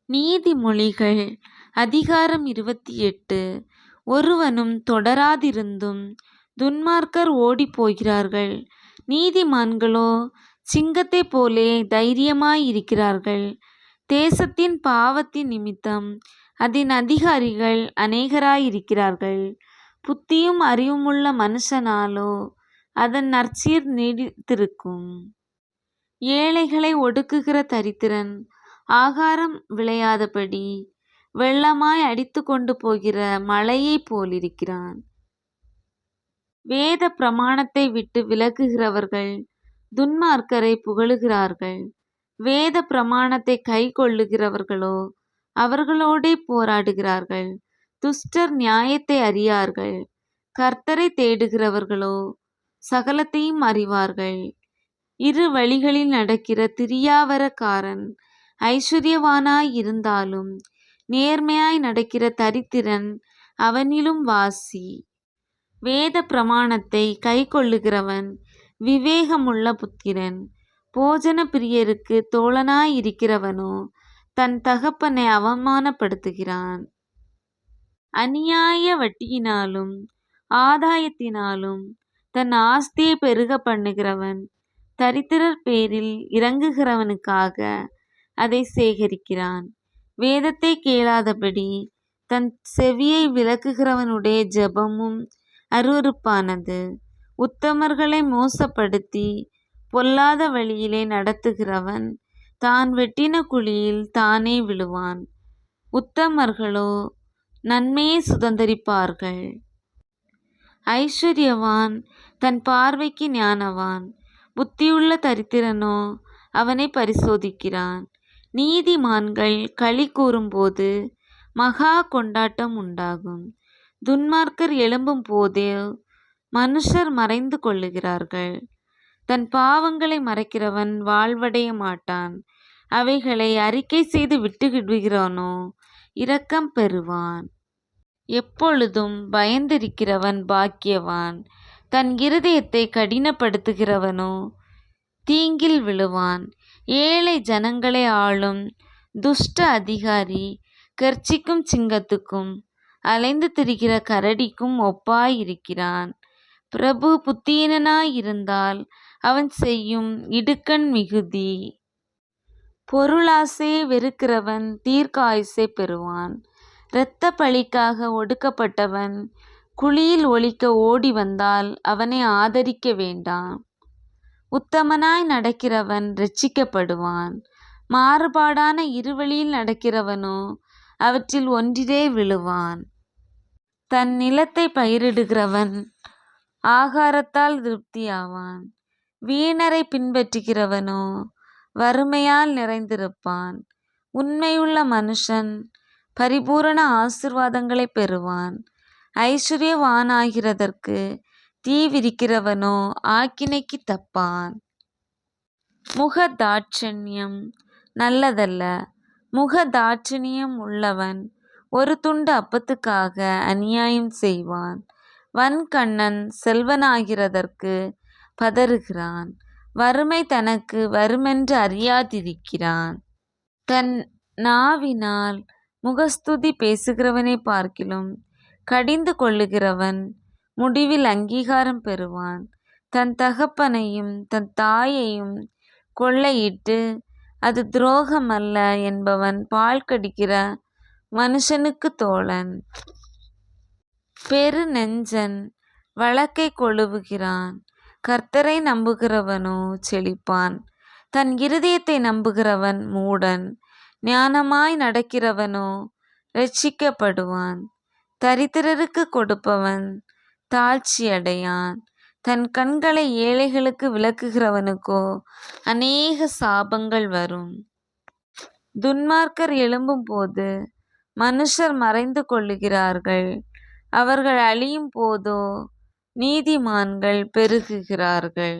நீதிமொழிகள் அதிகாரம் 28. ஒருவனும் தொடராதிருந்தும் துன்மார்க்கர் ஓடிப்போகிறார்கள். நீதிமான்களோ சிங்கத்தைப் போலே தைரியமாயிருக்கிறார்கள். தேசத்தின் பாவத்தின் நிமித்தம் அதன் அதிகாரிகள் அநேகராயிருக்கிறார்கள். புத்தியும் அறிவுமுள்ள மனுஷனாலோ அதன் நற்சீர் நீடித்திருக்கும். ஏழைகளை ஒடுக்குகிற தரித்திரன் ஆகாரம் விளையாதபடி வெள்ளமாய் அடித்து கொண்டு போகிற மழையைப் போலிருக்கிறான். வேத பிரமாணத்தை விட்டு விலகுகிறவர்கள் துன்மார்க்கரை புகழுகிறார்கள். வேத பிரமாணத்தை கை கொள்ளுகிறவர்களோ அவர்களோடே போராடுகிறார்கள். துஷ்டர் நியாயத்தை அறியார்கள். கர்த்தரை தேடுகிறவர்களோ சகலத்தையும் அறிவார்கள். இரு வழிகளில் நடக்கிற திரியாவரக்காரன் ஐஸ்வர்யவானாய் இருந்தாலும் நேர்மையாய் நடக்கிற தரித்திரன் அவனிலும் வாசி. வேத பிரமாணத்தை கை கொள்ளுகிறவன் விவேகமுள்ள புத்திரன். போஜன பிரியருக்கு தோழனாயிருக்கிறவனோ தன் தகப்பனை அவமானப்படுத்துகிறான். அநியாய வட்டியினாலும் ஆதாயத்தினாலும் தன் ஆஸ்தியை பெருக பண்ணுகிறவன் தரித்திரர் பேரில் இறங்குகிறவனுக்காக அதை சேகரிக்கிறான். வேதத்தை கேளாதபடி தன் செவியை விலக்குகிறவனுடைய ஜெபமும் அருவருப்பானது. உத்தமர்களை மோசப்படுத்தி பொல்லாத வழியிலே நடத்துகிறவன் தான் வெட்டின குழியில் தானே விழுவான். உத்தமர்களோ நன்மையை சுதந்தரிப்பார்கள். ஐஸ்வர்யவான் தன் பார்வைக்கு ஞானவான். புத்தியுள்ள தரித்திரனோ அவனை பரிசோதிக்கிறான். நீதிமான்கள் களி கூறும்போது மகா கொண்டாட்டம் உண்டாகும். துன்மார்க்கர் எழும்பும் போதே மனுஷர் மறைந்து கொள்ளுகிறார்கள். தன் பாவங்களை மறைக்கிறவன் வாழ்வடைய மாட்டான். அவைகளை அறிக்கை செய்து விட்டுவிடுகிறவனோ இரக்கம் பெறுவான். எப்பொழுதும் பயந்திருக்கிறவன் பாக்கியவான். தன் இருதயத்தை கடினப்படுத்துகிறவனோ தீங்கில் விழுவான். ஏழை ஜனங்களை ஆளும் துஷ்ட அதிகாரி கர்ச்சிக்கும் சிங்கத்துக்கும் அலைந்து திரிகிற கரடிக்கும் ஒப்பாயிருக்கிறான். பிரபு புத்தியீனனாயிருந்தால் அவன் செய்யும் இடுக்கண் மிகுதி. பொருளாசையை வெறுக்கிறவன் தீர்க்காயுசை பெறுவான். இரத்த பழிக்காக ஒடுக்கப்பட்டவன் குழியில் ஒளிக்க ஓடி வந்தால் அவனை ஆதரிக்க வேண்டாம். உத்தமனாய் நடக்கிறவன் இரட்சிக்கப்படுவான். மாறுபாடான இருவழியில் நடக்கிறவனோ அவற்றில் ஒன்றிலே விழுவான். தன் நிலத்தை பயிரிடுகிறவன் ஆகாரத்தால் திருப்தியாவான். வீணரை பின்பற்றுகிறவனோ வறுமையால் நிறைந்திருப்பான். உண்மையுள்ள மனுஷன் பரிபூரண ஆசீர்வாதங்களை பெறுவான். ஐஸ்வர்யவானாகிறதற்கு தீ விரிக்கிறவனோ ஆக்கினைக்கு தப்பான். முகதாட்சண்யம் நல்லதல்ல. முகதாட்சணியம் உள்ளவன் ஒரு துண்டு அப்பத்துக்காக அநியாயம் செய்வான். வன்கண்ணன் செல்வனாகிறதற்கு பதறுகிறான். வறுமை தனக்கு வருமென்று அறியாதிருக்கிறான். தன் நாவினால் முகஸ்துதி பேசுகிறவனை பார்க்கிலும் கடிந்து கொள்ளுகிறவன் முடிவில் அங்கீகாரம் பெறுவான். தன் தகப்பனையும் தன் தாயையும் கொள்ளையிட்டு அது துரோகமல்ல என்பவன் பால் கடிக்கிற மனுஷனுக்கு தோழன். பெரு நெஞ்சன் வழக்கை கொளுவுகிறான். கர்த்தரை நம்புகிறவனோ செழிப்பான். தன் இருதயத்தை நம்புகிறவன் மூடன். ஞானமாய் நடக்கிறவனோ இரட்சிக்கப்படுவான். தரித்திரருக்கு கொடுப்பவன் தாழ்ச்சியடையான். தன் கண்களை ஏழைகளுக்கு விலக்குகிறவனுக்கோ அநேக சாபங்கள் வரும். துன்மார்க்கர் எழும்பும் போது மனுஷர் மறைந்து கொள்ளுகிறார்கள். அவர்கள் அழியும் போதோ நீதிமான்கள் பெருகுகிறார்கள்.